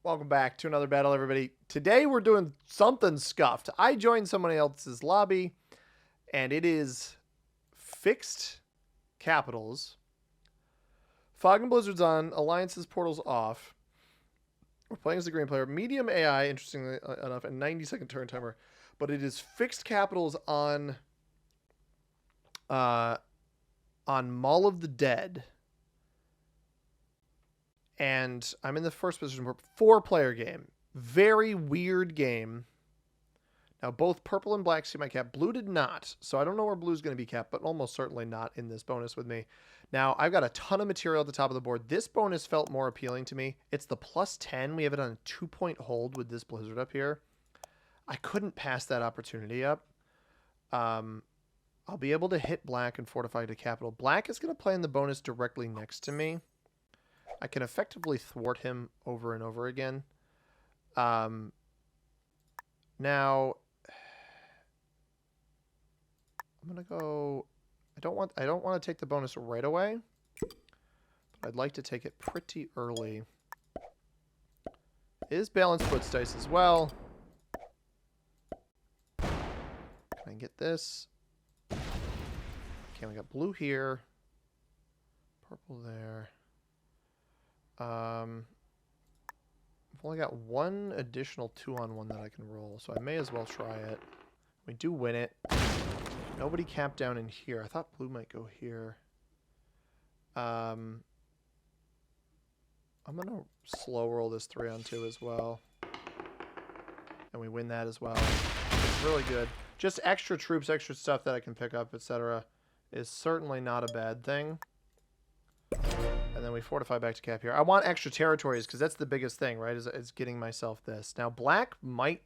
Welcome back to another battle, everybody. Today we're doing something scuffed. I joined someone else's lobby, and it is fixed capitals. Fog and Blizzard's on. Alliances portals off. We're playing as the green player. Medium AI, interestingly enough, and 90-second turn timer. But it is fixed capitals on Mall of the Dead. And I'm in the first position for 4-player game. Very weird game. Now, both purple and black see my cap. Blue did not, so I don't know where blue's going to be capped, but almost certainly not in this bonus with me. Now, I've got a ton of material at the top of the board. This bonus felt more appealing to me. It's the +10. We have it on a 2-point hold with this Blizzard up here. I couldn't pass that opportunity up. I'll be able to hit black and fortify to capital. Black is going to play in the bonus directly next to me. I can effectively thwart him over and over again. Now, I'm gonna go. I don't want to take the bonus right away, but I'd like to take it pretty early. It is balanced blitz dice as well. Can I get this? Okay, we got blue here, purple there. I've only got one additional 2-on-1 that I can roll, so I may as well try it. We do win it. Nobody capped down in here. I thought blue might go here. I'm going to slow roll this 3-on-2 as well. And we win that as well. It's really good. Just extra troops, extra stuff that I can pick up, etc. is certainly not a bad thing. And then we fortify back to cap here. I want extra territories because that's the biggest thing, right? Is getting myself this. Now, black might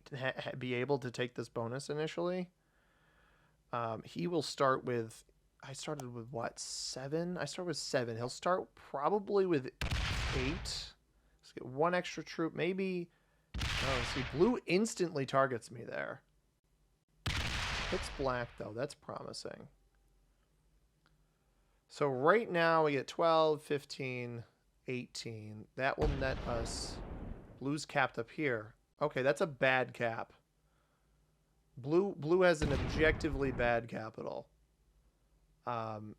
be able to take this bonus initially. He will start with... I started with what? 7? I started with 7. He'll start probably with 8. Let's get one extra troop. Maybe... Oh, see, blue instantly targets me there. Hits black, though. That's promising. So right now we get 12, 15, 18. That will net us. Blue's capped up here. Okay, that's a bad cap. Blue has an objectively bad capital.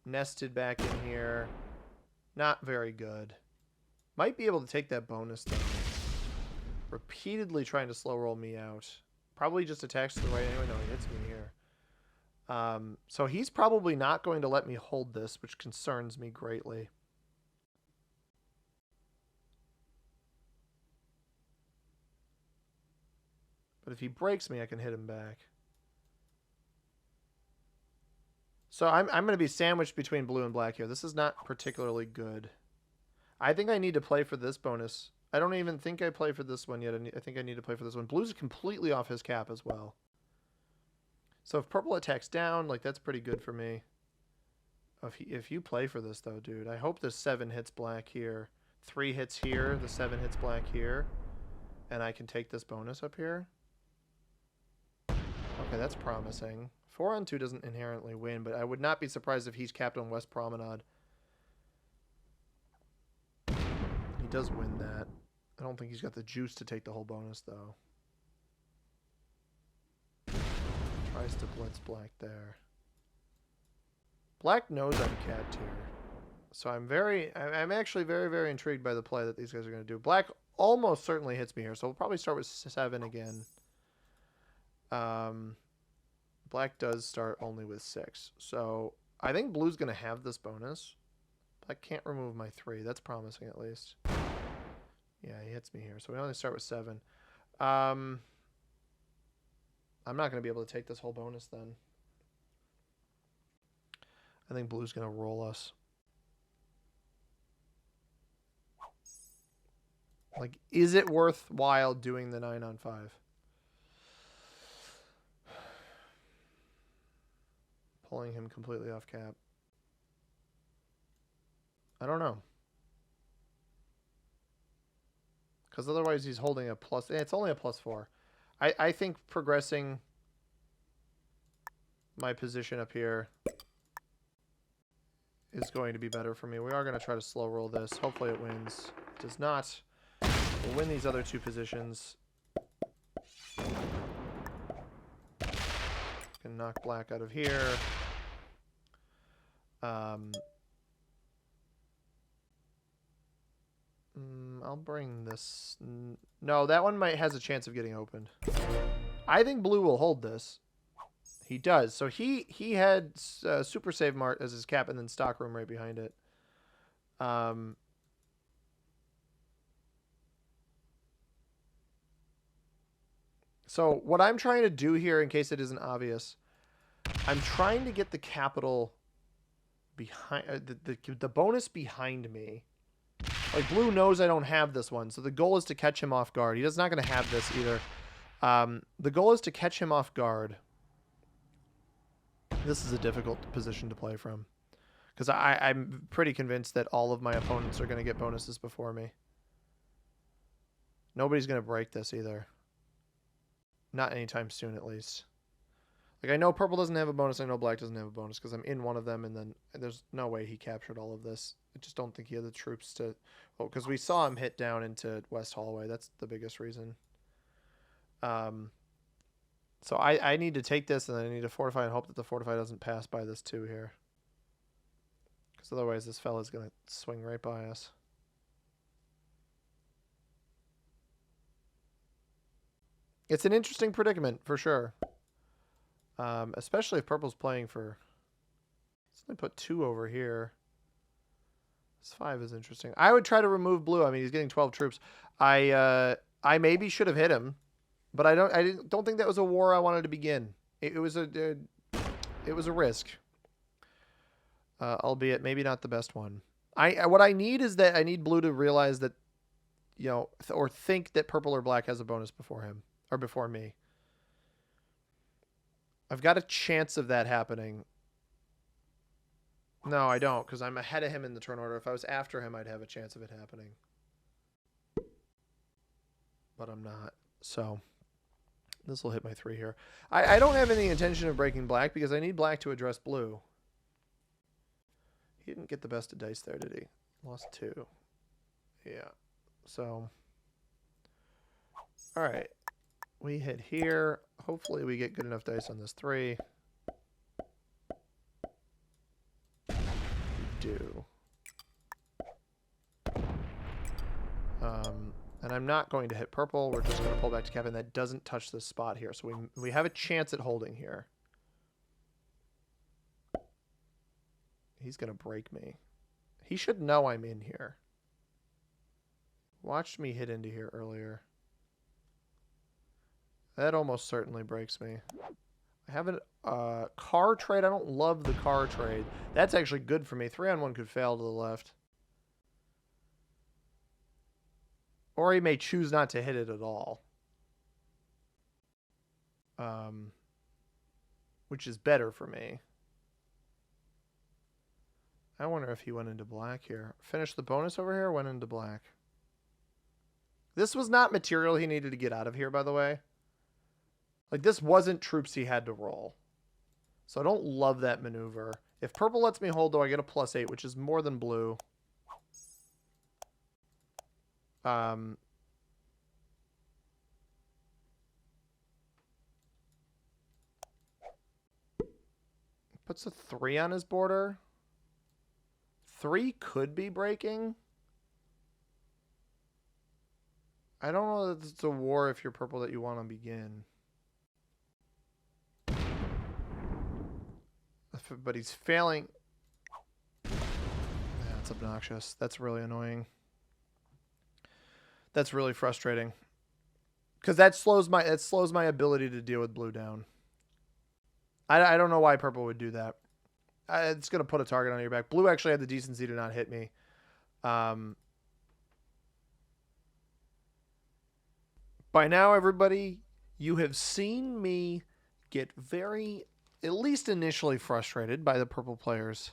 Nested back in here. Not very good. Might be able to take that bonus though. Repeatedly trying to slow roll me out. Probably just attacks to the right anyway. No, he hits me here. So he's probably not going to let me hold this, which concerns me greatly. But if he breaks me, I can hit him back. So I'm going to be sandwiched between blue and black here. This is not particularly good. I think I need to play for this bonus. I don't even think I play for this one yet. I think I need to play for this one. Blue's completely off his cap as well. So if purple attacks down, like that's pretty good for me. If you play for this though, dude, I hope the 7 hits black here. 3 hits here, the 7 hits black here. And I can take this bonus up here. Okay, that's promising. 4-on-2 doesn't inherently win, but I would not be surprised if he's capped on West Promenade. He does win that. I don't think he's got the juice to take the whole bonus though. Tries to blitz black there. Black knows I'm capped here. So I'm actually very, very intrigued by the play that these guys are going to do. Black almost certainly hits me here, so we'll probably start with 7 again. Black does start only with 6. So I think blue's going to have this bonus. Black can't remove my 3. That's promising at least. Yeah, he hits me here. So we only start with 7. I'm not going to be able to take this whole bonus then. I think blue's going to roll us. Like, is it worthwhile doing the 9-on-5? Pulling him completely off cap. I don't know. Because otherwise he's holding a plus... It's only a +4. I think progressing my position up here is going to be better for me. We are going to try to slow roll this. Hopefully it wins. It does not. We'll win these other two positions. Can knock black out of here. I'll bring this. No, that one has a chance of getting opened. I think blue will hold this. He does. So he had Super Save Mart as his cap and then Stockroom right behind it. So what I'm trying to do here, in case it isn't obvious, I'm trying to get the capital behind the bonus behind me. Like, blue knows I don't have this one, so the goal is to catch him off guard. He's not going to have this either. The goal is to catch him off guard. This is a difficult position to play from, because I'm pretty convinced that all of my opponents are going to get bonuses before me. Nobody's going to break this either. Not anytime soon, at least. Like, I know purple doesn't have a bonus. I know black doesn't have a bonus because I'm in one of them, and then there's no way he captured all of this. I just don't think he had the troops to... Oh, because we saw him hit down into West Hallway. That's the biggest reason. So I need to take this, and I need to fortify and hope that the fortify doesn't pass by this 2 here. Because otherwise this fella's going to swing right by us. It's an interesting predicament, for sure. Especially if purple's playing for... Let's only put 2 over here. This 5 is interesting. I would try to remove blue. I mean, he's getting 12 troops. I maybe should have hit him, but I don't think that was a war I wanted to begin. It was a risk. Albeit maybe not the best one. What I need is that I need blue to realize that, you know, or think that purple or black has a bonus before him or before me. I've got a chance of that happening. No, I don't, because I'm ahead of him in the turn order. If I was after him, I'd have a chance of it happening. But I'm not. So this will hit my 3 here. I don't have any intention of breaking black because I need black to address blue. He didn't get the best of dice there, did he? Lost 2. Yeah. So, all right. We hit here. Hopefully we get good enough dice on this 3. We do. And I'm not going to hit purple. We're just going to pull back to Kevin. That doesn't touch this spot here. So we have a chance at holding here. He's going to break me. He should know I'm in here. Watched me hit into here earlier. That almost certainly breaks me. I have a car trade. I don't love the car trade. That's actually good for me. 3-on-1 could fail to the left. Or he may choose not to hit it at all. Which is better for me. I wonder if he went into black here. Finished the bonus over here or went into black? This was not material he needed to get out of here, by the way. Like, this wasn't troops he had to roll. So I don't love that maneuver. If purple lets me hold, though, I get a +8, which is more than blue. Puts a 3 on his border. 3 could be breaking. I don't know that it's a war if you're purple that you want to begin. But he's failing. Yeah, it's obnoxious. That's really annoying. That's really frustrating. Because that slows my ability to deal with blue down. I don't know why purple would do that. It's going to put a target on your back. Blue actually had the decency to not hit me. By now, everybody, you have seen me get very, at least initially, frustrated by the purple players'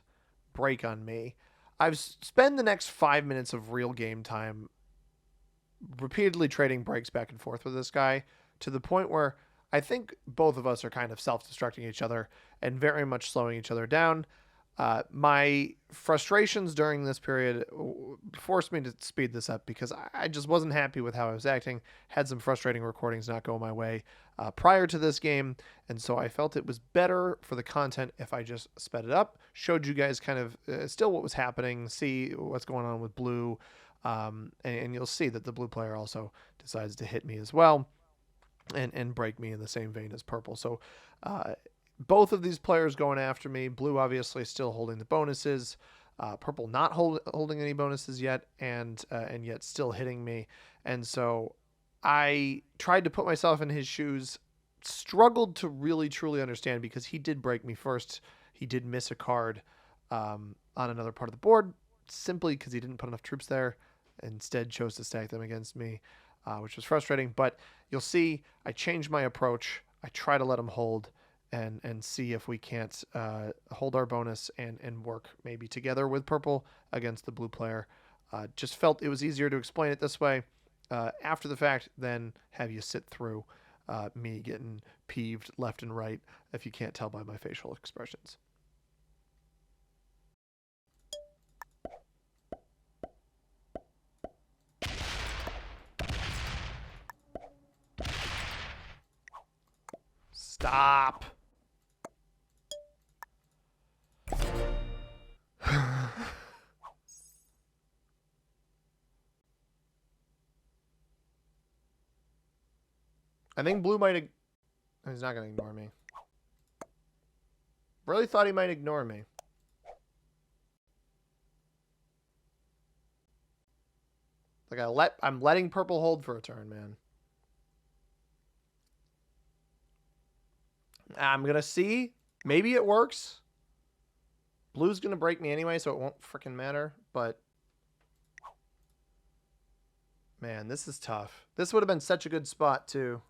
break on me. I've spent the next 5 minutes of real game time repeatedly trading breaks back and forth with this guy to the point where I think both of us are kind of self-destructing each other and very much slowing each other down. My frustrations during this period forced me to speed this up because I just wasn't happy with how I was acting. Had some frustrating recordings not go my way prior to this game, and so I felt it was better for the content if I just sped it up, showed you guys kind of still what was happening, see what's going on with blue, and you'll see that the blue player also decides to hit me as well and break me in the same vein as purple. So both of these players going after me. Blue obviously still holding the bonuses. Purple not holding any bonuses yet, and yet still hitting me. And so I tried to put myself in his shoes. Struggled to really truly understand because he did break me first. He did miss a card on another part of the board simply because he didn't put enough troops there. Instead, chose to stack them against me, which was frustrating. But you'll see, I changed my approach. I try to let him hold. And see if we can't hold our bonus and work maybe together with purple against the blue player. Just felt it was easier to explain it this way after the fact than have you sit through me getting peeved left and right if you can't tell by my facial expressions. Stop. I think blue might... He's not going to ignore me. Really thought he might ignore me. Like I'm letting purple hold for a turn, man. I'm going to see. Maybe it works. Blue's going to break me anyway, so it won't freaking matter. But, man, this is tough. This would have been such a good spot, too.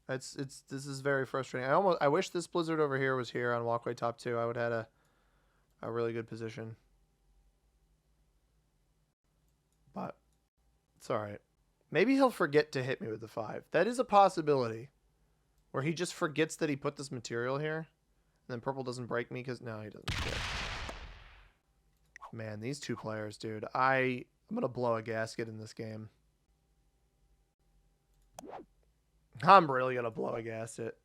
This is very frustrating. I wish this blizzard over here was here on walkway top 2. I would have had a really good position. But it's all right. Maybe he'll forget to hit me with the 5. That is a possibility. Where he just forgets that he put this material here. And then purple doesn't break me because... No, he doesn't. Shit. Man, these two players, dude. I'm going to blow a gasket in this game. I'm really going to blow a gasket.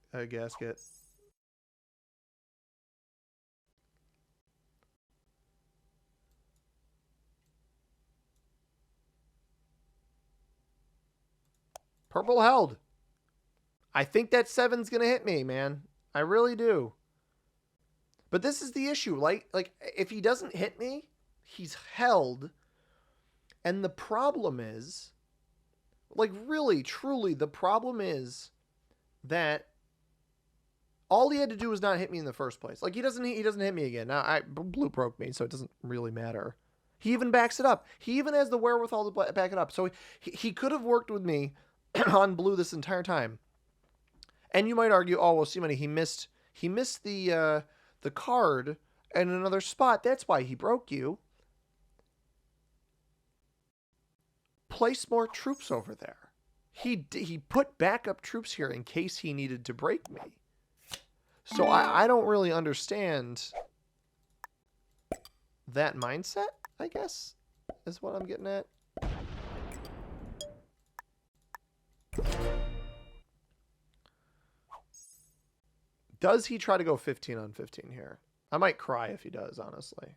Purple held. I think that 7's going to hit me, man. I really do. But this is the issue. Like if he doesn't hit me, he's held. And the problem is, like really, truly, the problem is that all he had to do was not hit me in the first place. Like he doesn't hit me again. Now blue broke me, so it doesn't really matter. He even backs it up. He even has the wherewithal to back it up. So he could have worked with me on blue this entire time. And you might argue, oh well, see, money, he missed the card in another spot. That's why he broke you. Place more troops over there. He put backup troops here in case he needed to break me. So I don't really understand that mindset, I guess, is what I'm getting at. Does he try to go 15 on 15 here? I might cry if he does, honestly.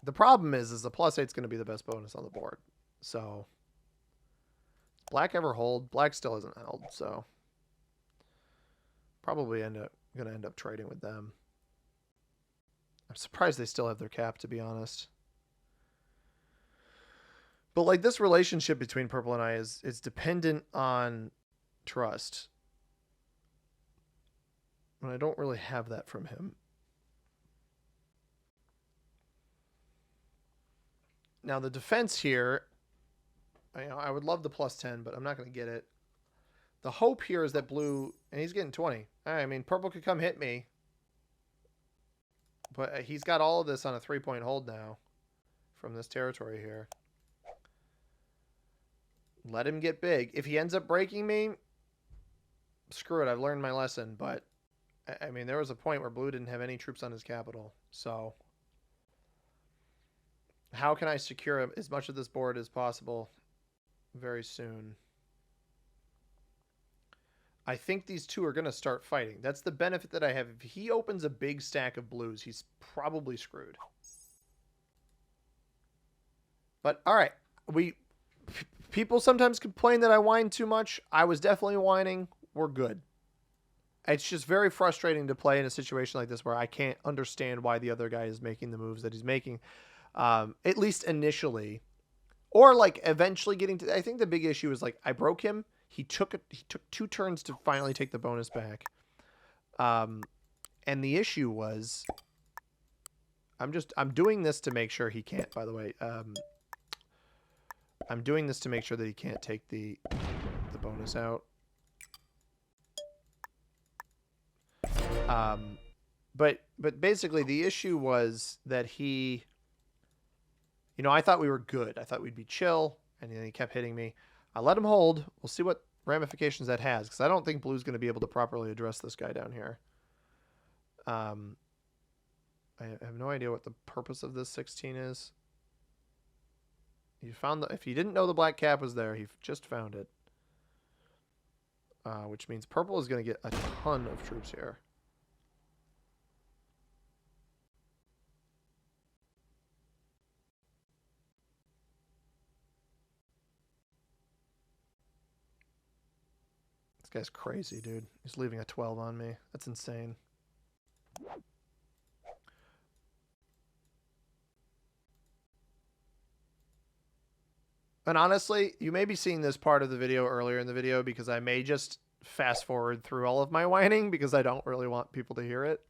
The problem is the +8's going to be the best bonus on the board. So, black ever hold? Black still isn't held, so probably going to end up trading with them. I'm surprised they still have their cap, to be honest. But like this relationship between purple and I is dependent on trust. And I don't really have that from him. Now the defense here, I would love the +10, but I'm not going to get it. The hope here is that blue, and he's getting 20. I mean, purple could come hit me. But he's got all of this on a 3-point hold now from this territory here. Let him get big. If he ends up breaking me, screw it. I've learned my lesson. But, I mean, there was a point where blue didn't have any troops on his capital. So, how can I secure as much of this board as possible very soon? I think these two are going to start fighting. That's the benefit that I have. If he opens a big stack of blues, he's probably screwed. But, all right. People sometimes complain that I whine too much. I was definitely whining. We're good. It's just very frustrating to play in a situation like this where I can't understand why the other guy is making the moves that he's making, at least initially. Or, like, eventually getting to... I think the big issue is, like, I broke him. He took 2 turns to finally take the bonus back. And the issue was... I'm doing this to make sure he can't, by the way. I'm doing this to make sure that he can't take the bonus out. But basically the issue was that he... You know, I thought we were good. I thought we'd be chill, and then he kept hitting me. I let him hold. We'll see what ramifications that has, because I don't think blue's going to be able to properly address this guy down here. I have no idea what the purpose of this 16 is. You found if you didn't know the black cap was there, he just found it. Which means purple is going to get a ton of troops here. This guy's crazy, dude. He's leaving a 12 on me. That's insane. And honestly, you may be seeing this part of the video earlier in the video because I may just fast forward through all of my whining because I don't really want people to hear it.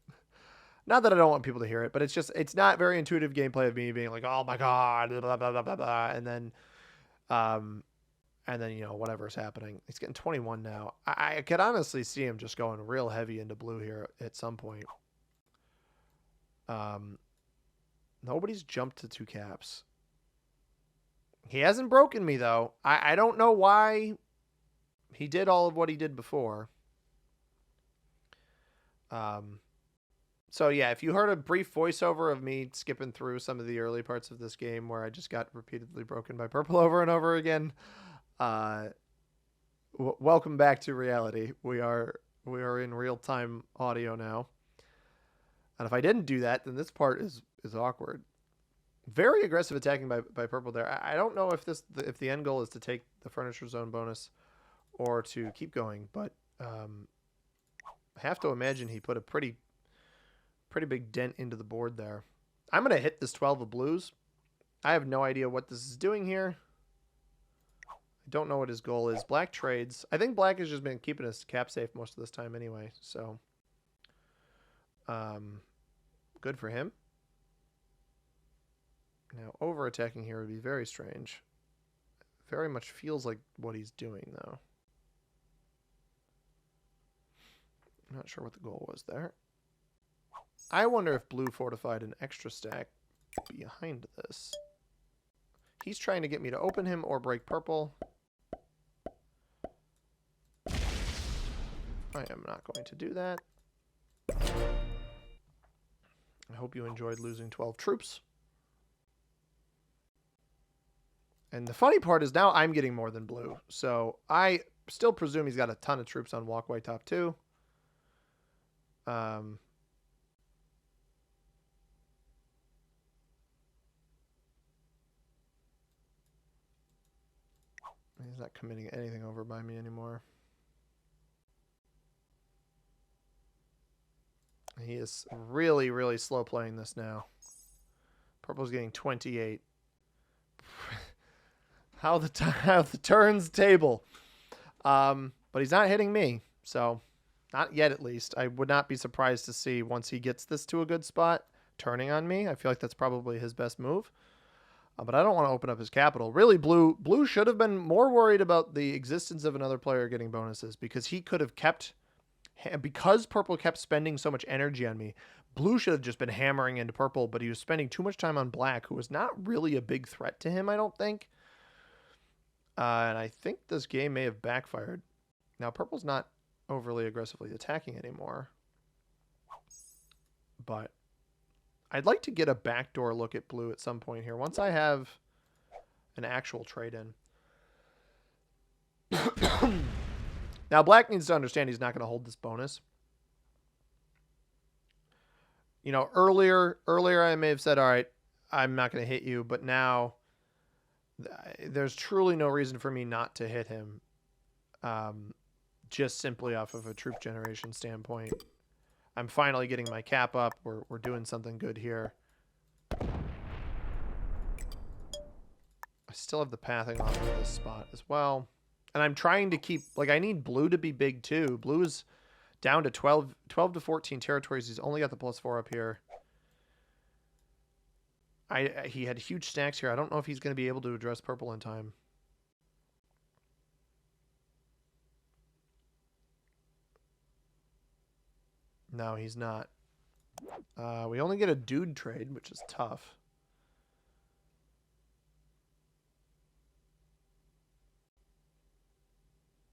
Not that I don't want people to hear it, but it's not very intuitive gameplay of me being like, oh my God, blah, blah, blah, blah, blah. And then, you know, whatever's happening. He's getting 21 now. I could honestly see him just going real heavy into blue here at some point. Nobody's jumped to 2 caps. He hasn't broken me, though. I don't know why he did all of what he did before. So, yeah, if you heard a brief voiceover of me skipping through some of the early parts of this game where I just got repeatedly broken by purple over and over again, welcome back to reality. We are in real-time audio now. And if I didn't do that, then this part is awkward. Very aggressive attacking by purple there. I don't know if the end goal is to take the furniture zone bonus or to keep going, but I have to imagine he put a pretty big dent into the board there. I'm going to hit this 12 of blues. I have no idea what this is doing here. I don't know what his goal is. Black trades. I think black has just been keeping us cap safe most of this time anyway, so good for him. Now, over-attacking here would be very strange. Very much feels like what he's doing, though. I'm not sure what the goal was there. I wonder if blue fortified an extra stack behind this. He's trying to get me to open him or break purple. I am not going to do that. I hope you enjoyed losing 12 troops. And the funny part is now I'm getting more than blue. So I still presume he's got a ton of troops on walkway top 2. He's not committing anything over by me anymore. He is really, really slow playing this now. Purple's getting 28. How the turns table. But he's not hitting me, so not yet at least. I would not be surprised to see once he gets this to a good spot, turning on me. I feel like that's probably his best move. But I don't want to open up his capital. Really, blue should have been more worried about the existence of another player getting bonuses because he could have kept... Because purple kept spending so much energy on me, blue should have just been hammering into purple, but he was spending too much time on black, who was not really a big threat to him, I don't think. And I think this game may have backfired. Now, purple's not overly aggressively attacking anymore. But I'd like to get a backdoor look at blue at some point here. Once I have an actual trade in. Now, black needs to understand he's not going to hold this bonus. You know, earlier I may have said, all right, I'm not going to hit you. But now there's truly no reason for me not to hit him. Just simply off of a troop generation standpoint. I'm finally getting my cap up. We're doing something good here. I still have the pathing off of this spot as well. And I'm trying to keep, like, I need blue to be big too. Blue is down to 12 to 14 territories. He's only got the +4 up here. He had huge stacks here. I don't know if he's going to be able to address purple in time. No, he's not. We only get a dude trade, which is tough.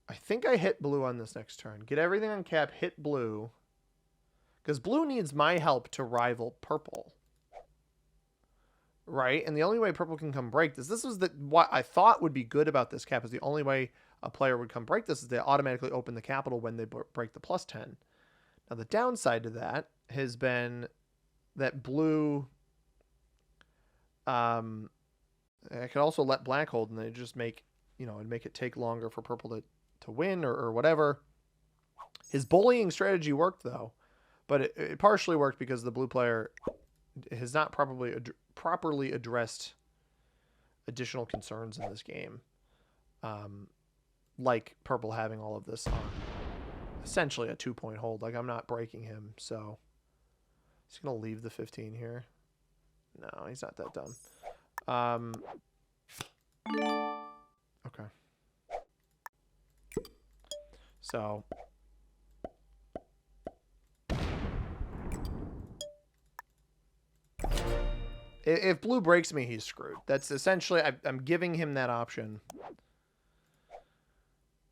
I think I hit blue on this next turn. Get everything on cap, hit blue. Because blue needs my help to rival purple. Right? And the only way purple can come break this was what I thought would be good about this cap is the only way a player would come break this is they automatically open the capital when they break the +10. Now the downside to that has been that blue I could also let black hold and they just make, you know, and make it take longer for purple to win or whatever. His bullying strategy worked though, but it partially worked because the blue player has not properly addressed additional concerns in this game, like purple having all of this on essentially a 2-point hold. Like I'm not breaking him, so he's gonna leave the 15 here. No, he's not that dumb. Okay. So if blue breaks me, he's screwed. That's essentially, I'm giving him that option.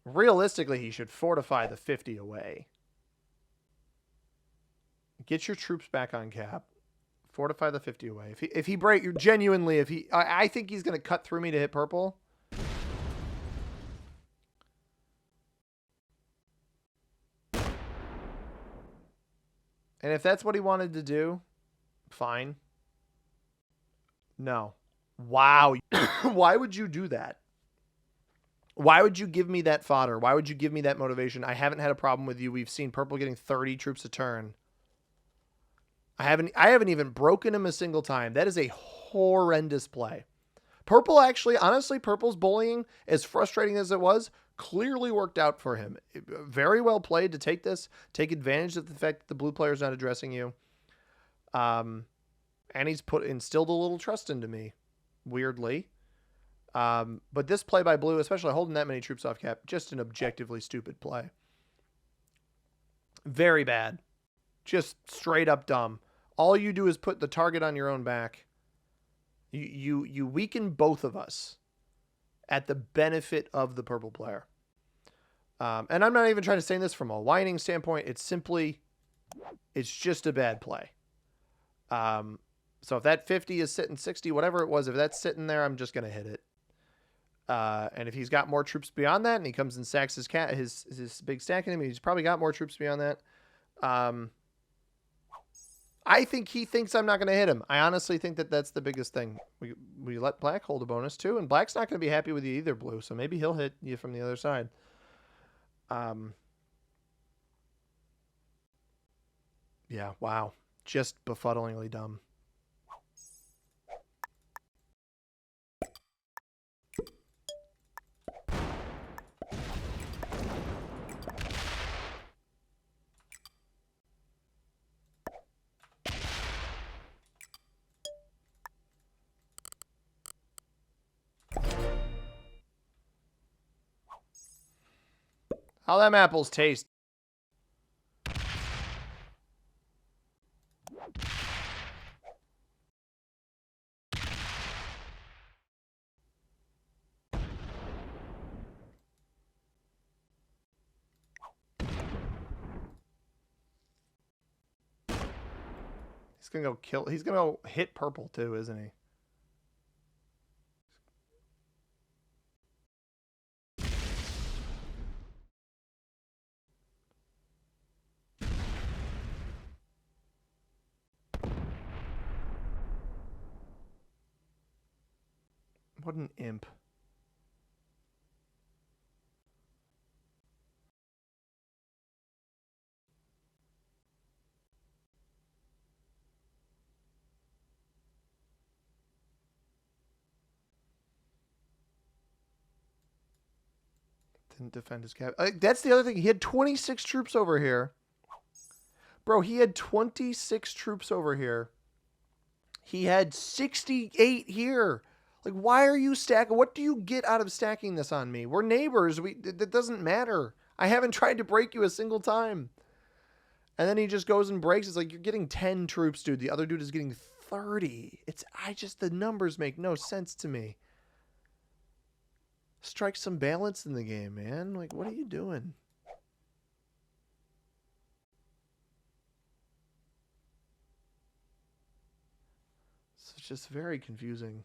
Realistically, he should fortify the 50 away. Get your troops back on cap. Fortify the 50 away. If he break, genuinely, I think he's going to cut through me to hit purple. And if that's what he wanted to do, fine. No. Wow. Why would you do that? Why would you give me that fodder? Why would you give me that motivation? I haven't had a problem with you. We've seen purple getting 30 troops a turn. I haven't even broken him a single time. That is a horrendous play. Purple actually, honestly, purple's bullying, as frustrating as it was, clearly worked out for him. Very well played to take take advantage of the fact that the blue player's not addressing you. And he's instilled a little trust into me, weirdly. But this play by blue, especially holding that many troops off cap, just an objectively stupid play. Very bad. Just straight up dumb. All you do is put the target on your own back. You weaken both of us at the benefit of the purple player. And I'm not even trying to say this from a whining standpoint. It's just a bad play. So if that 50 is sitting 60, whatever it was, if that's sitting there, I'm just going to hit it. And if he's got more troops beyond that and he comes and sacks his big stack in him, he's probably got more troops beyond that. I think he thinks I'm not going to hit him. I honestly think that that's the biggest thing. We let black hold a bonus too, and black's not going to be happy with you either, blue. So maybe he'll hit you from the other side. Yeah, wow. Just befuddlingly dumb. How them apples taste? He's gonna go kill. He's gonna go hit purple too, isn't he? What an imp. Didn't defend his cap. That's the other thing. He had 26 troops over here. Bro, he had 26 troops over here. He had 68 here. Like, why are you stacking? What do you get out of stacking this on me? We're neighbors. That doesn't matter. I haven't tried to break you a single time. And then he just goes and breaks. It's like, you're getting 10 troops, dude. The other dude is getting 30. The numbers make no sense to me. Strike some balance in the game, man. Like, what are you doing? It's just very confusing.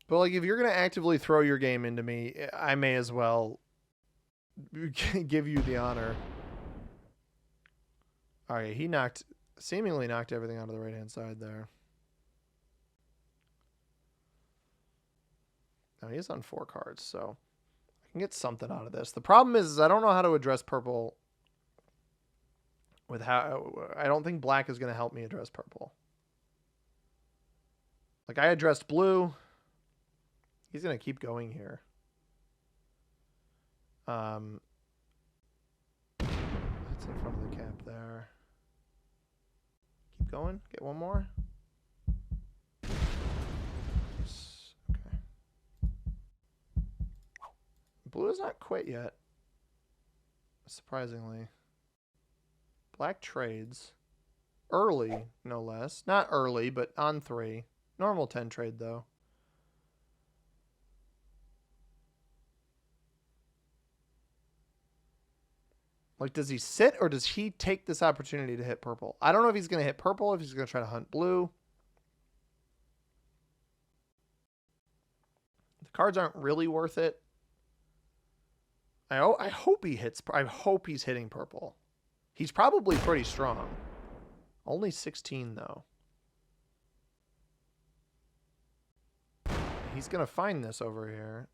But, like, if you're going to actively throw your game into me, I may as well give you the honor. All right, he seemingly knocked everything out of the right-hand side there. Now, he's on 4 cards, so I can get something out of this. The problem is I don't know how to address purple with how... I don't think black is going to help me address purple. Like, I addressed blue... He's going to keep going here. That's in front of the cap there. Keep going. Get one more. Yes. Okay. Blue has not quit yet. Surprisingly. Black trades. Early, no less. Not early, but on 3. Normal 10 trade, though. Like, does he sit or does he take this opportunity to hit purple? I don't know if he's going to hit purple, if he's going to try to hunt blue. The cards aren't really worth it. I hope he hits. I hope he's hitting purple. He's probably pretty strong. Only 16, though. He's going to find this over here.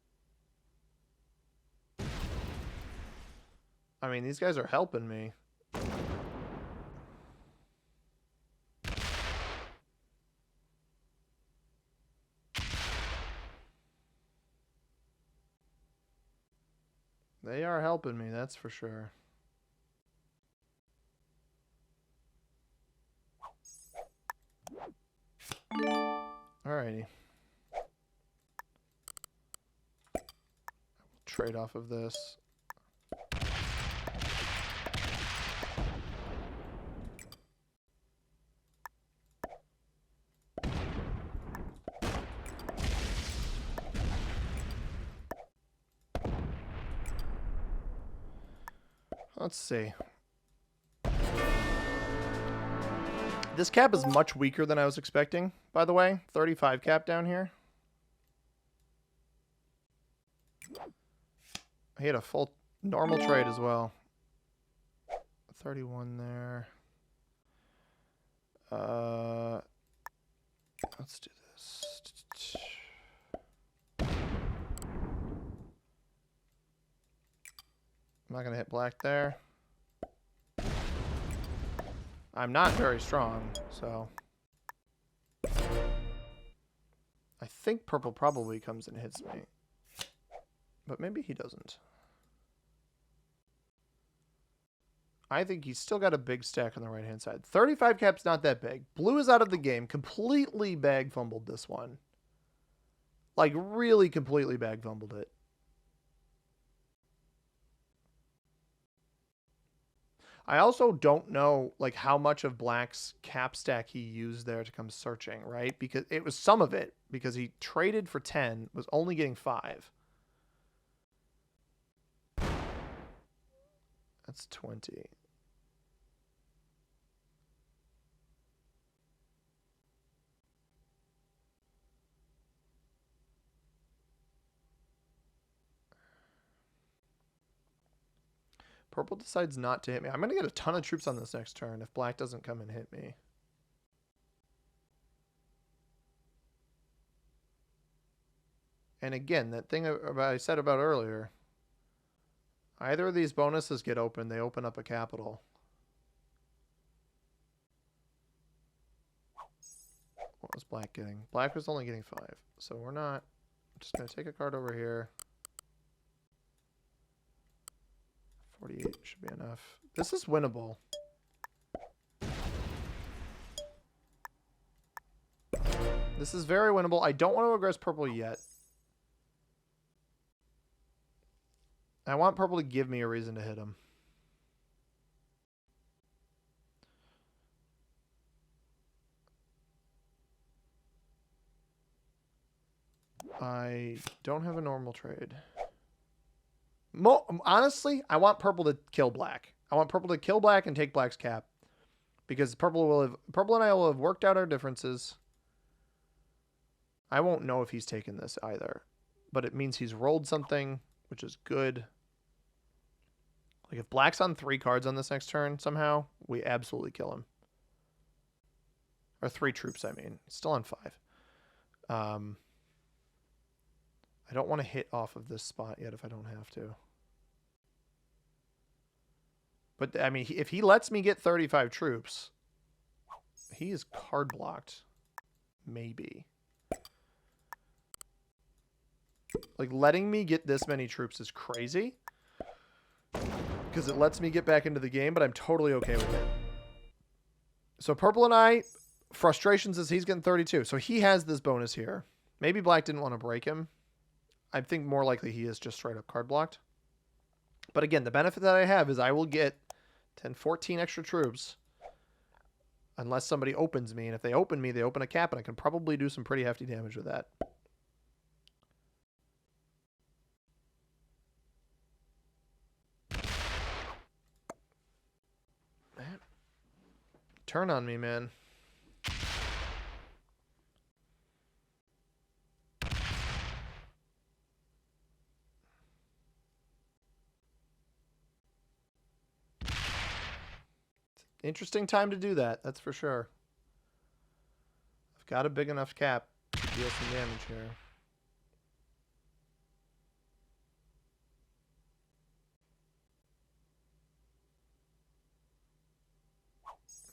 I mean, these guys are helping me. They are helping me, that's for sure. Alrighty. Trade off of this. Let's see. This cap is much weaker than I was expecting, by the way. 35 cap down here. He had a full normal trade as well. 31 there. Let's do this. I'm not going to hit black there. I'm not very strong, so... I think purple probably comes and hits me. But maybe he doesn't. I think he's still got a big stack on the right-hand side. 35 cap's not that big. Blue is out of the game. Completely bag fumbled this one. Like, really completely bag fumbled it. I also don't know like how much of Black's cap stack he used there to come searching, right? Because it was some of it, because he traded for 10, was only getting 5. That's 20. Purple decides not to hit me. I'm going to get a ton of troops on this next turn if Black doesn't come and hit me. And again, that thing I said about earlier, either of these bonuses get open, they open up a capital. What was Black getting? Black was only getting 5. So we're not. I'm just going to take a card over here. 48 should be enough. This is winnable. This is very winnable. I don't want to aggress purple yet. I want purple to give me a reason to hit him. I don't have a normal trade. Honestly, I want purple to kill Black. I want purple to kill Black and take Black's cap. Because purple and I will have worked out our differences. I won't know if he's taken this either. But it means he's rolled something, which is good. Like if Black's on 3 cards on this next turn somehow, we absolutely kill him. Or 3 troops, I mean. He's still on 5. I don't want to hit off of this spot yet if I don't have to. But, I mean, if he lets me get 35 troops, he is card blocked. Maybe. Like, letting me get this many troops is crazy. Because it lets me get back into the game, but I'm totally okay with it. So purple and I, frustrations is he's getting 32. So he has this bonus here. Maybe Black didn't want to break him. I think more likely he is just straight up card blocked. But again, the benefit that I have is I will get 10, 14 extra troops unless somebody opens me. And if they open me, they open a cap, and I can probably do some pretty hefty damage with that. Turn on me, man. Interesting time to do that, that's for sure. I've got a big enough cap to deal some damage here.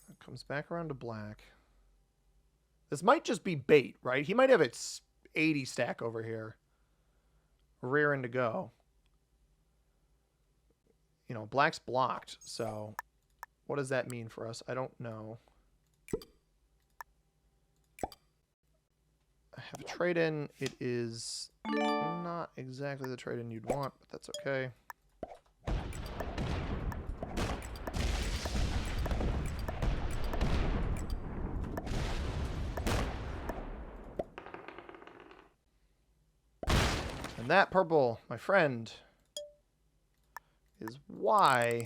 It comes back around to Black. This might just be bait, right? He might have its 80 stack over here. Rearing to go. You know, Black's blocked, so what does that mean for us? I don't know. I have a trade-in. It is not exactly the trade-in you'd want, but that's okay. And that purple, my friend, is why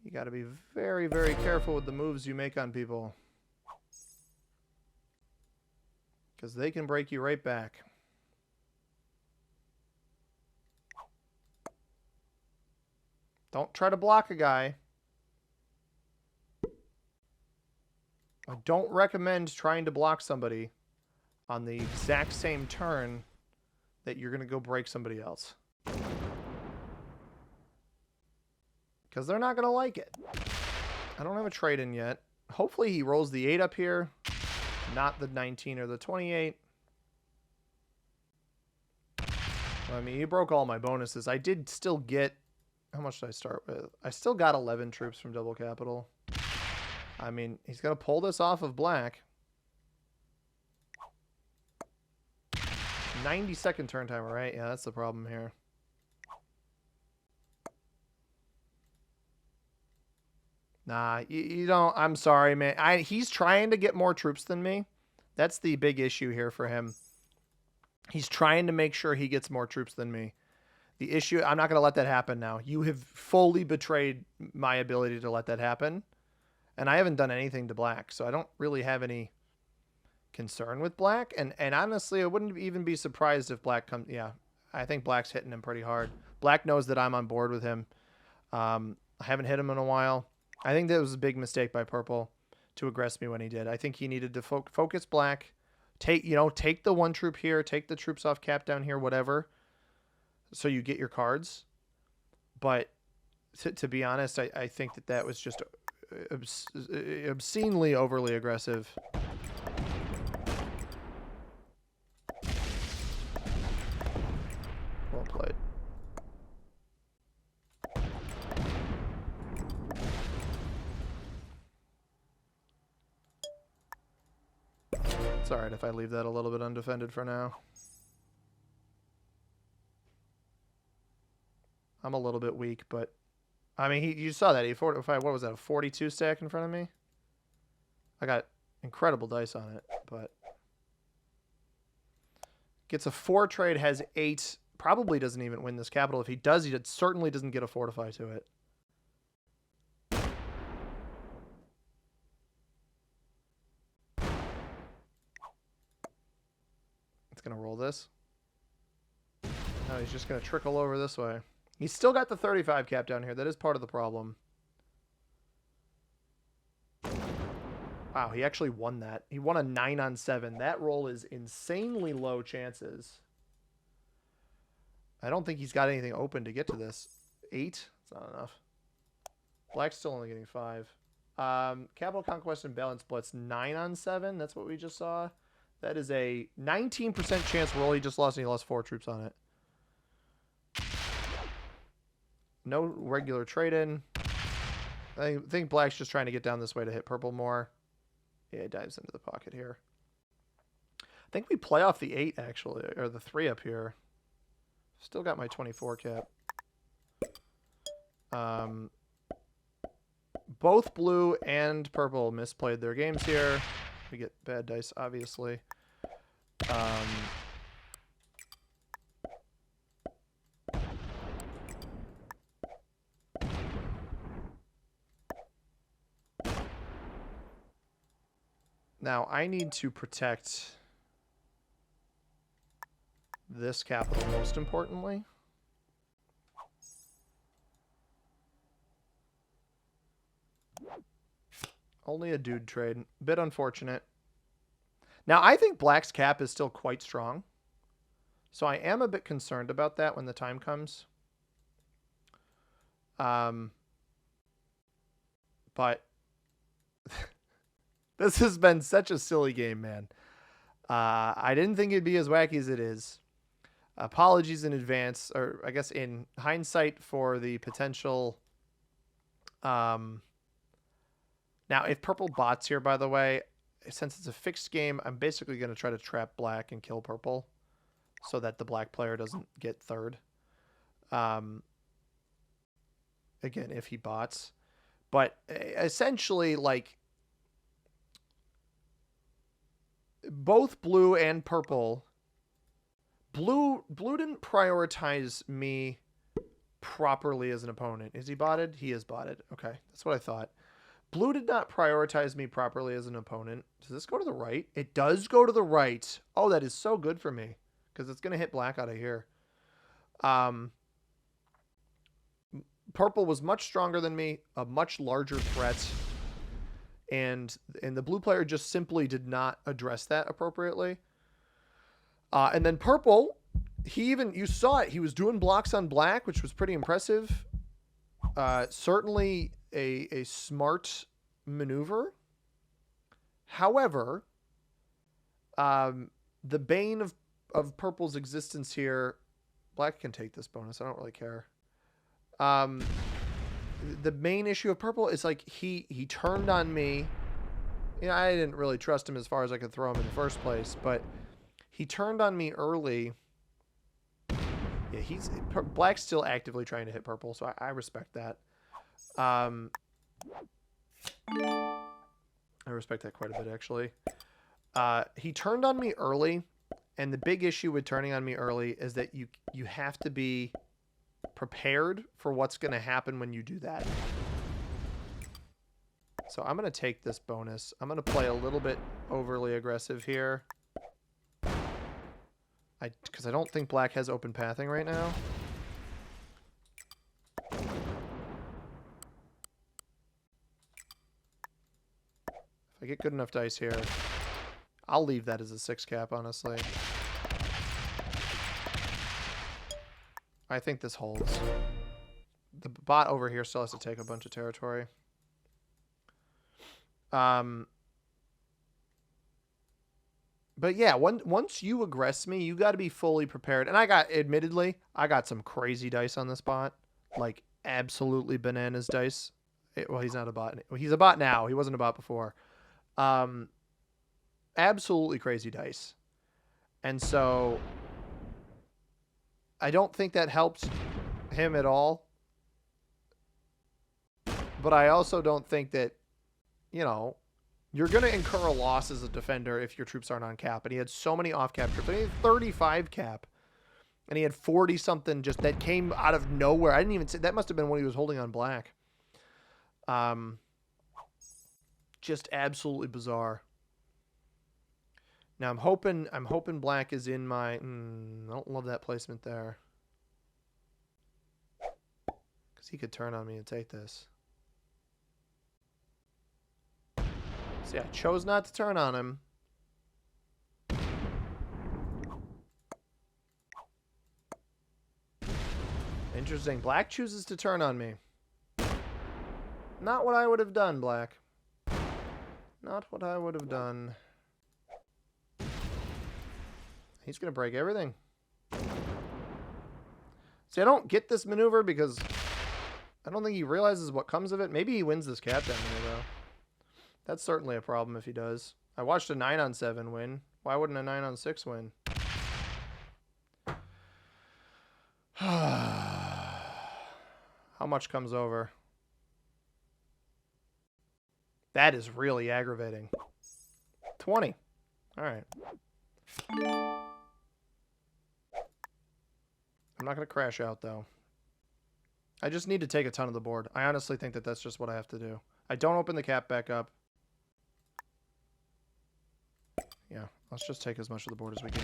you got to be very, very careful with the moves you make on people. Because they can break you right back. Don't try to block a guy. I don't recommend trying to block somebody on the exact same turn that you're going to go break somebody else. Because they're not going to like it. I don't have a trade-in yet. Hopefully he rolls the 8 up here. Not the 19 or the 28. I mean, he broke all my bonuses. I did still get... How much did I start with? I still got 11 troops from Double Capital. I mean, he's going to pull this off of Black. 90-second turn timer, right? Yeah, that's the problem here. Nah, you don't. I'm sorry, man. He's trying to get more troops than me. That's the big issue here for him. He's trying to make sure he gets more troops than me. The issue, I'm not going to let that happen now. You have fully betrayed my ability to let that happen. And I haven't done anything to black, so I don't really have any concern with black. And honestly, I wouldn't even be surprised if black comes. Yeah, I think black's hitting him pretty hard. Black knows that I'm on board with him. I haven't hit him in a while. I think that was a big mistake by purple to aggress me when he did. I think he needed to focus black. Take the one troop here, take the troops off cap down here, whatever. So you get your cards. But to be honest, I think that was just obscenely overly aggressive. Well played. It's alright if I leave that a little bit undefended for now. I'm a little bit weak, but I mean, you saw that. He fortified, what was that, a 42 stack in front of me? I got incredible dice on it, but gets a 4 trade, has 8, probably doesn't even win this capital. If he does, he certainly doesn't get a fortify to it. It's going to roll this. No, he's just going to trickle over this way. He's still got the 35 cap down here. That is part of the problem. Wow, he actually won that. He won a 9 on 7. That roll is insanely low chances. I don't think he's got anything open to get to this. 8? It's not enough. Black's still only getting 5. Capital Conquest and Balance Blitz, 9 on 7. That's what we just saw. That is a 19% chance roll. He just lost and he lost 4 troops on it. No regular trade-in. I think black's just trying to get down this way to hit purple more. Yeah, he dives into the pocket here. I think we play off the 8, actually, or the 3 up here. Still got my 24 cap. Both blue and purple misplayed their games here. We get bad dice, obviously. Now, I need to protect this capital most importantly. Only a dude trade. Bit unfortunate. Now, I think black's cap is still quite strong. So I am a bit concerned about that when the time comes. But this has been such a silly game, man. I didn't think it'd be as wacky as it is. Apologies in advance, or I guess in hindsight for the potential. Now, if purple bots here, by the way, since it's a fixed game, I'm basically going to try to trap black and kill purple so that the black player doesn't get third. Again, if he bots. But essentially, like, both blue and purple. Blue didn't prioritize me properly as an opponent. Is he botted? He is botted. Okay, that's what I thought. Blue did not prioritize me properly as an opponent. Does this go to the right? It does go to the right. Oh, that is so good for me because it's going to hit black out of here. Purple was much stronger than me, a much larger threat. And the blue player just simply did not address that appropriately. And then purple, you saw it. He was doing blocks on black, which was pretty impressive. Certainly a smart maneuver. However, the bane of purple's existence here, black can take this bonus. I don't really care. The main issue of purple is like he turned on me. You know, I didn't really trust him as far as I could throw him in the first place, but he turned on me early. Yeah, black's still actively trying to hit purple, so I respect that. I respect that quite a bit, actually. He turned on me early, and the big issue with turning on me early is that you have to be prepared for what's going to happen when you do that. So I'm going to take this bonus. I'm going to play a little bit overly aggressive here. Because I don't think black has open pathing right now. If I get good enough dice here, I'll leave that as a 6 cap, honestly. I think this holds. The bot over here still has to take a bunch of territory. But yeah, once you aggress me, you got to be fully prepared. And admittedly, I got some crazy dice on this bot. Like, absolutely bananas dice. Well, he's not a bot. He's a bot now. He wasn't a bot before. Absolutely crazy dice. And so, I don't think that helped him at all. But I also don't think that, you know, you're going to incur a loss as a defender if your troops aren't on cap. And he had so many off-cap troops. He had 35 cap. And he had 40-something just that came out of nowhere. I didn't even say... That must have been when he was holding on black. Just absolutely bizarre. Now, I'm hoping black is in my... I don't love that placement there. Because he could turn on me and take this. So yeah, I chose not to turn on him. Interesting. Black chooses to turn on me. Not what I would have done, black. Not what I would have done. He's going to break everything. See, I don't get this maneuver because I don't think he realizes what comes of it. Maybe he wins this cap down here, though. That's certainly a problem if he does. I watched a 9-on-7 win. Why wouldn't a 9-on-6 win? How much comes over? That is really aggravating. 20. All right. I'm not going to crash out, though. I just need to take a ton of the board. I honestly think that that's just what I have to do. I don't open the cap back up. Yeah, let's just take as much of the board as we can.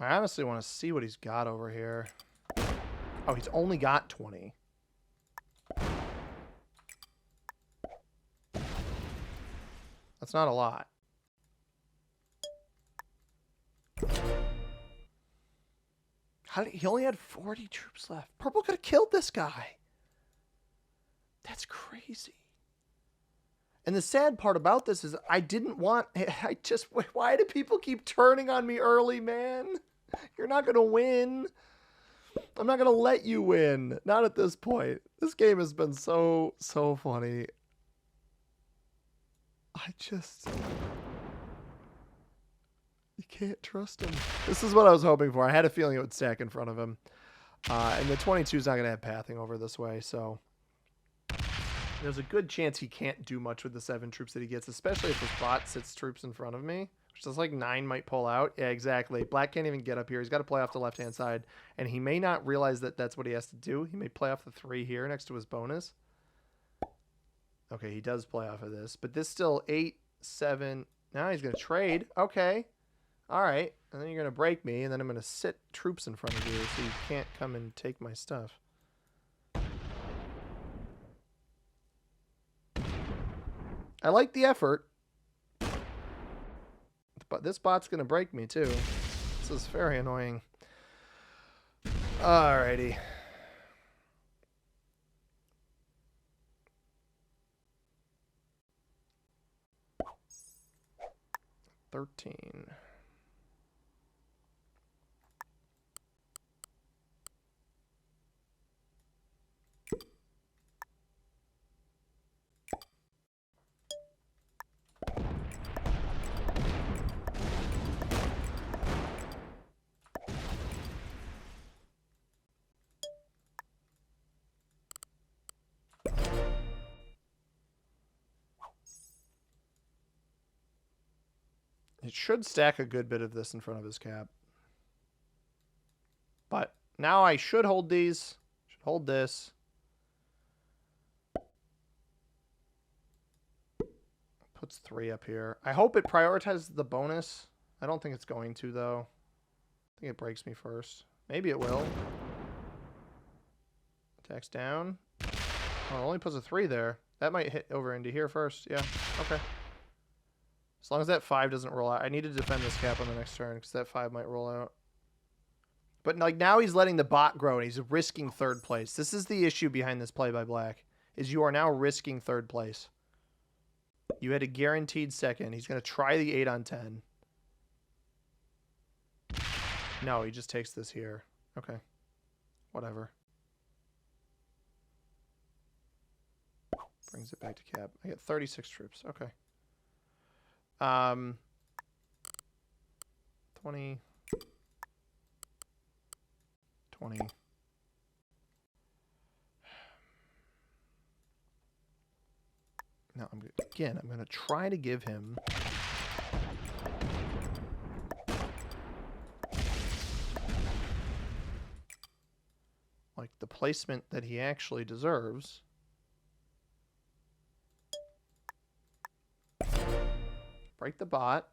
I honestly want to see what he's got over here. Oh, he's only got 20. That's not a lot. He only had 40 troops left. Purple could have killed this guy. That's crazy. And the sad part about this is why do people keep turning on me early, man? You're not going to win. I'm not going to let you win. Not at this point. This game has been so funny. You can't trust him. This is what I was hoping for. I had a feeling it would stack in front of him. And the 22 is not going to have pathing over this way, so there's a good chance he can't do much with the 7 troops that he gets, especially if his bot sits troops in front of me, which is like 9 might pull out. Yeah, exactly. Black can't even get up here. He's got to play off the left-hand side, and he may not realize that that's what he has to do. He may play off the 3 here next to his bonus. Okay, he does play off of this, but this still 8, 7. Now he's going to trade. Okay. All right. And then you're going to break me, and then I'm going to sit troops in front of you so you can't come and take my stuff. I like the effort, but this bot's going to break me too. This is very annoying. Alrighty. $13. It should stack a good bit of this in front of his cap. But now I should hold these. Should hold this. Puts 3 up here. I hope it prioritizes the bonus. I don't think it's going to, though. I think it breaks me first. Maybe it will. Attacks down. Oh, it only puts a 3 there. That might hit over into here first. Yeah, okay. As long as that 5 doesn't roll out. I need to defend this cap on the next turn because that 5 might roll out. But like now he's letting the bot grow and he's risking 3rd place. This is the issue behind this play by Black, is you are now risking 3rd place. You had a guaranteed 2nd. He's going to try the 8 on 10. No, he just takes this here. Okay. Whatever. Brings it back to cap. I get 36 troops. Okay. 20. 20. Now, I'm going to try to give him like the placement that he actually deserves. Break the bot.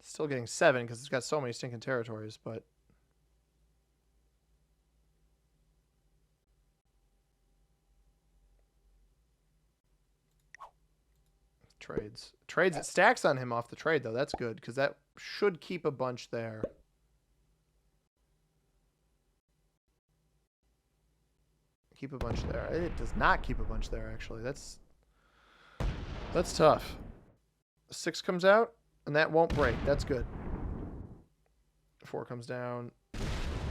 Still getting 7 because it's got so many stinking territories, but trades. Trades, it stacks on him off the trade, though. That's good, because that should keep a bunch there. Keep a bunch there. It does not keep a bunch there, actually. That's tough. 6 comes out, and that won't break. That's good. 4 comes down.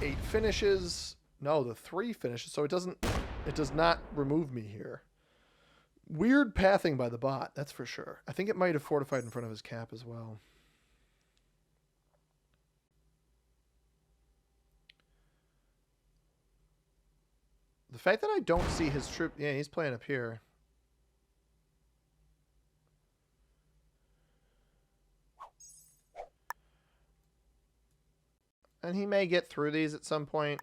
8 finishes. No, the 3 finishes, so it does not remove me here. Weird pathing by the bot, that's for sure. I think it might have fortified in front of his cap as well. The fact that I don't see his troop... Yeah, he's playing up here. And he may get through these at some point.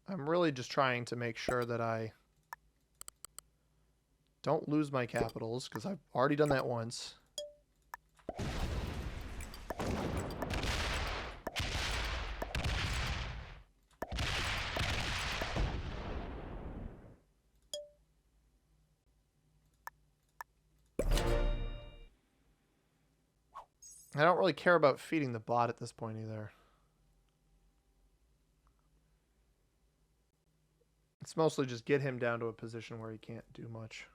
I'm really just trying to make sure that I don't lose my capitals, because I've already done that once. I don't really care about feeding the bot at this point either. It's mostly just get him down to a position where he can't do much.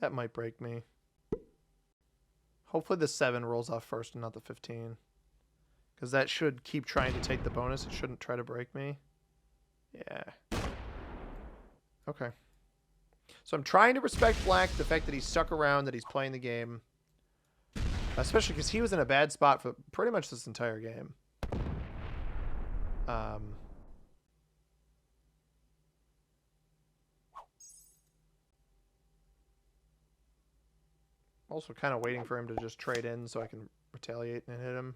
That might break me. Hopefully the 7 rolls off first and not the 15. Because that should keep trying to take the bonus. It shouldn't try to break me. Yeah. Okay. So I'm trying to respect Black, the fact that he's stuck around, that he's playing the game. Especially because he was in a bad spot for pretty much this entire game. Also kind of waiting for him to just trade in so I can retaliate and hit him.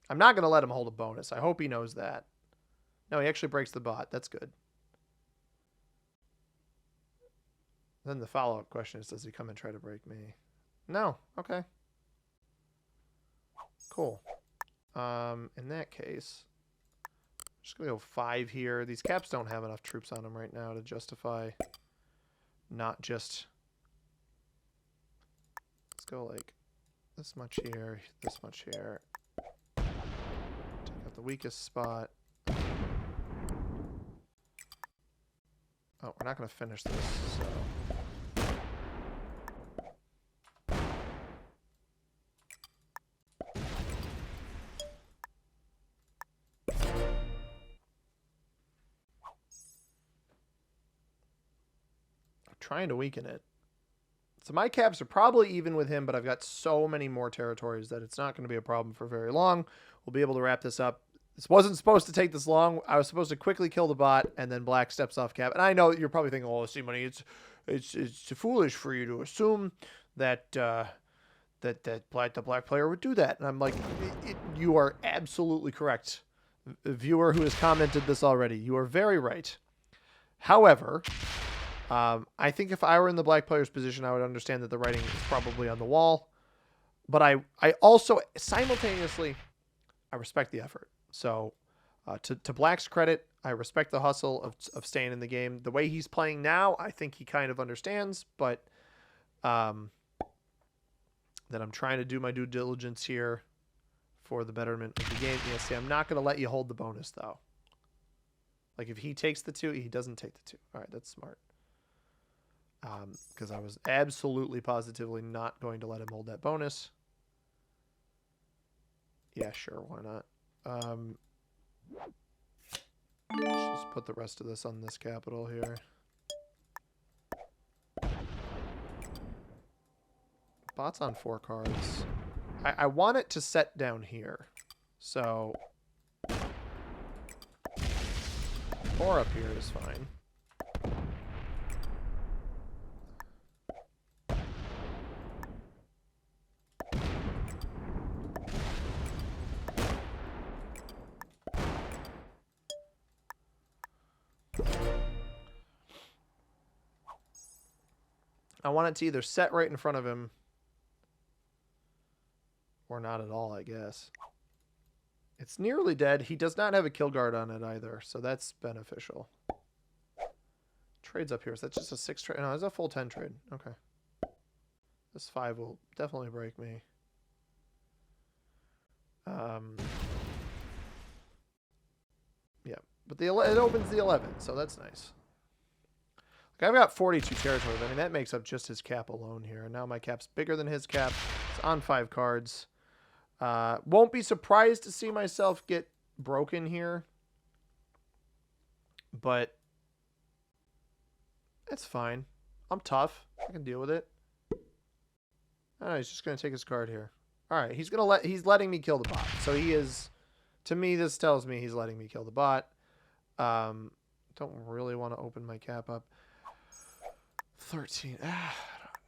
I'm not going to let him hold a bonus. I hope he knows that. No, he actually breaks the bot. That's good. Then the follow-up question is, does he come and try to break me? No. Okay. Cool. In that case, I'm just going to go 5 here. These caps don't have enough troops on them right now to justify not just... Let's go like this much here, this much here. Take out the weakest spot. Oh, we're not going to finish this, so... I'm trying to weaken it. So my caps are probably even with him, but I've got so many more territories that it's not going to be a problem for very long. We'll be able to wrap this up. This wasn't supposed to take this long. I was supposed to quickly kill the bot, and then Black steps off cap. And I know you're probably thinking, oh, see, money, it's foolish for you to assume that the black player would do that. And I'm like, you are absolutely correct. A viewer who has commented this already, you are very right. However, I think if I were in the black player's position, I would understand that the writing is probably on the wall. But I also simultaneously, I respect the effort. So to Black's credit, I respect the hustle of staying in the game. The way he's playing now, I think he kind of understands, but that I'm trying to do my due diligence here for the betterment of the game. Yeah, see, I'm not going to let you hold the bonus, though. Like, if he takes the 2, he doesn't take the 2. All right, that's smart. Because I was absolutely positively not going to let him hold that bonus. Yeah, sure, why not? Let's just put the rest of this on this capital here. Bot's on 4 cards. I want it to set down here. So 4 up here is fine. I want it to either set right in front of him or not at all, I guess. It's nearly dead. He does not have a kill guard on it either, so that's beneficial. Trades up here. Is that just a 6 trade? No, it's a full 10 trade. Okay. This 5 will definitely break me. Yeah, but it opens the 11, so that's nice. Like, I've got 42 territories. I mean, that makes up just his cap alone here. And now my cap's bigger than his cap. It's on 5 cards. Won't be surprised to see myself get broken here. But it's fine. I'm tough. I can deal with it. Oh, he's just going to take his card here. All right, he's letting me kill the bot. So he is, to me, this tells me he's letting me kill the bot. Don't really want to open my cap up. 13.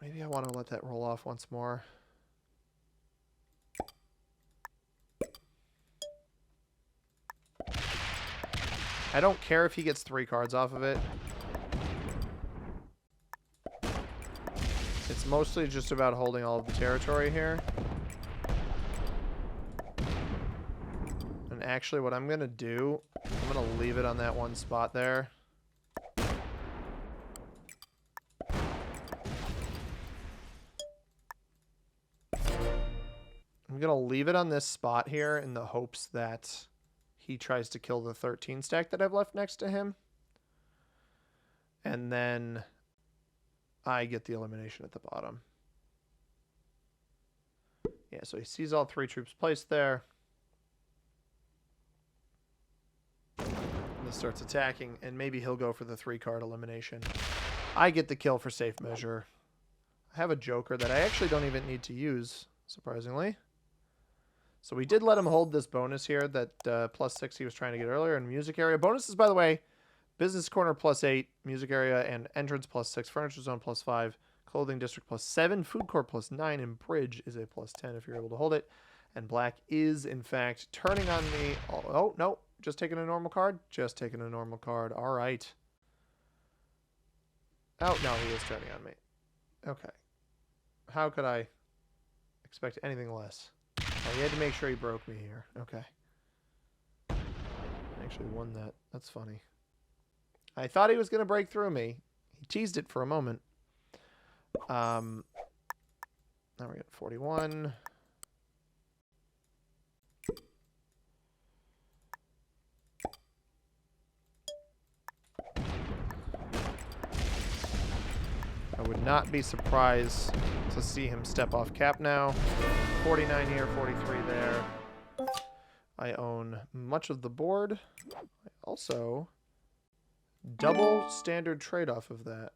Maybe I want to let that roll off once more. I don't care if he gets 3 cards off of it. It's mostly just about holding all of the territory here. And actually what I'm going to do, I'm going to leave it on that one spot there. I'm going to leave it on this spot here in the hopes that he tries to kill the 13 stack that I've left next to him. And then I get the elimination at the bottom. Yeah, so he sees all 3 troops placed there. And this starts attacking, and maybe he'll go for the 3-card elimination. I get the kill for safe measure. I have a joker that I actually don't even need to use, surprisingly. So we did let him hold this bonus here, that +6 he was trying to get earlier in music area. Bonuses, by the way, business corner +8, music area and entrance +6, furniture zone +5, clothing district +7, food court +9, and bridge is a +10 if you're able to hold it. And black is, in fact, turning on me. Oh, no, just taking a normal card? Just taking a normal card. All right. Oh, no, he is turning on me. Okay. How could I expect anything less? Oh, he had to make sure he broke me here. Okay. I actually won that. That's funny. I thought he was going to break through me. He teased it for a moment. Now we're at 41. I would not be surprised to see him step off cap now. 49 here, 43 there. I own much of the board. I also double standard trade off of that.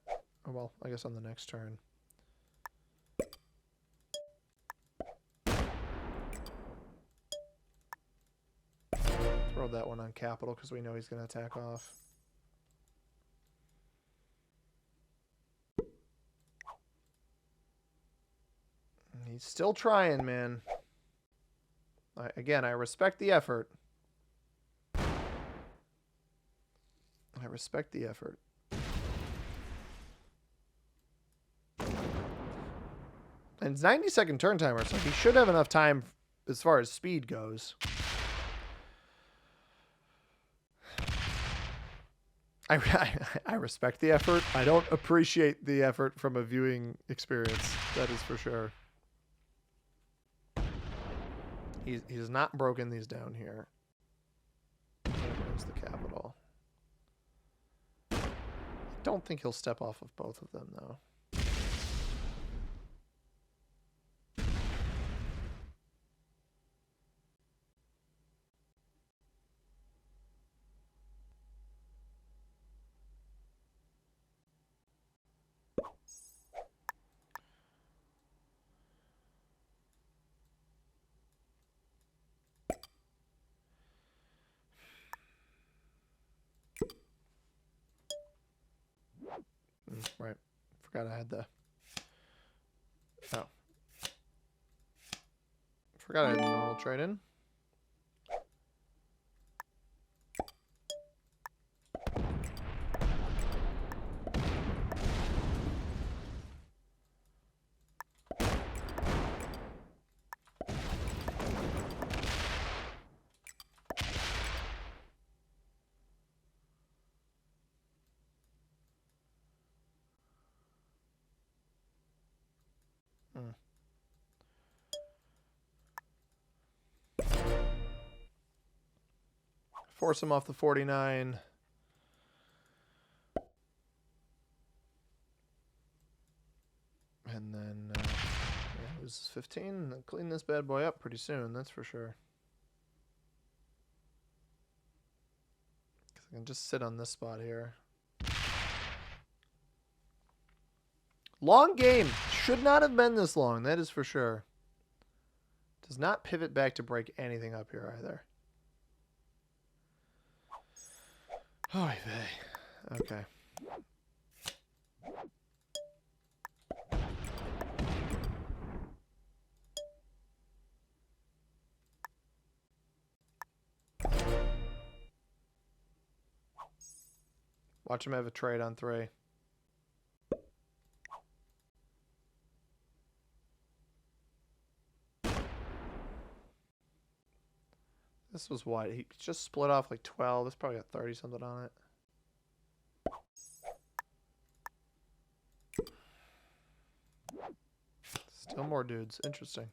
Oh, well, I guess on the next turn. Throw that one on capital because we know he's going to attack off. He's still trying, man. Again, I respect the effort. I respect the effort. And it's 90-second turn timer, so he should have enough time as far as speed goes. I respect the effort. I don't appreciate the effort from a viewing experience. That is for sure. He's not broken these down here. There's the capital. I don't think he'll step off of both of them, though. Right. Forgot I had the... Oh. Forgot I had the normal trade in. Force him off the 49. And then loses 15. Clean this bad boy up pretty soon, that's for sure. I can just sit on this spot here. Long game. Should not have been this long, that is for sure. Does not pivot back to break anything up here either. Oh, okay. Watch him have a trade on 3. This was what? He just split off like 12. This probably got 30 something on it. Still more dudes. Interesting.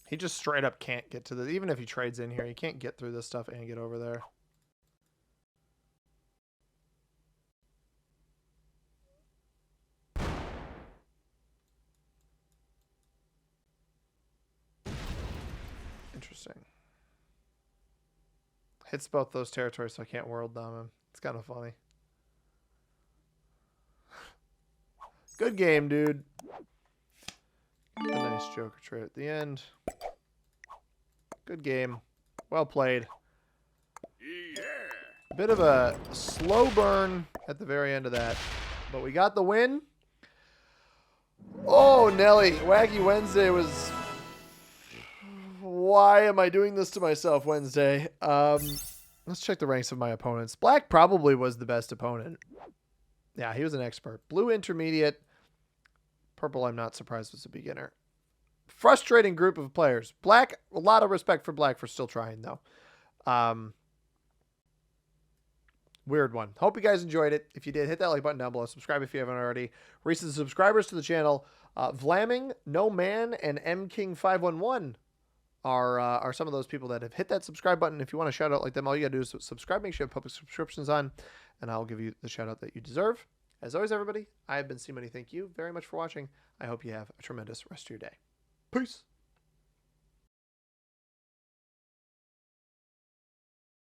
He just straight up can't get to the... Even if he trades in here, he can't get through this stuff and get over there. Interesting. Hits both those territories, so I can't world dom him. It's kind of funny. Good game, dude. A nice Joker trade at the end. Good game. Well played. A bit of a slow burn at the very end of that. But we got the win. Oh, Nelly. Wacky Wednesday was... Why am I doing this to myself Wednesday? Let's check the ranks of my opponents. Black probably was the best opponent. Yeah, he was an expert. Blue intermediate. Purple, I'm not surprised, was a beginner. Frustrating group of players. Black, a lot of respect for Black for still trying, though. Weird one. Hope you guys enjoyed it. If you did, hit that like button down below. Subscribe if you haven't already. Recent subscribers to the channel, Vlamming, No Man, and MKing511 are some of those people that have hit that subscribe button. If you want a shout out like them, all you got to do is subscribe. Make sure you have public subscriptions on, and I'll give you the shout out that you deserve. As always, everybody, I have been C-Money. Thank you very much for watching. I hope you have a tremendous rest of your day. Peace.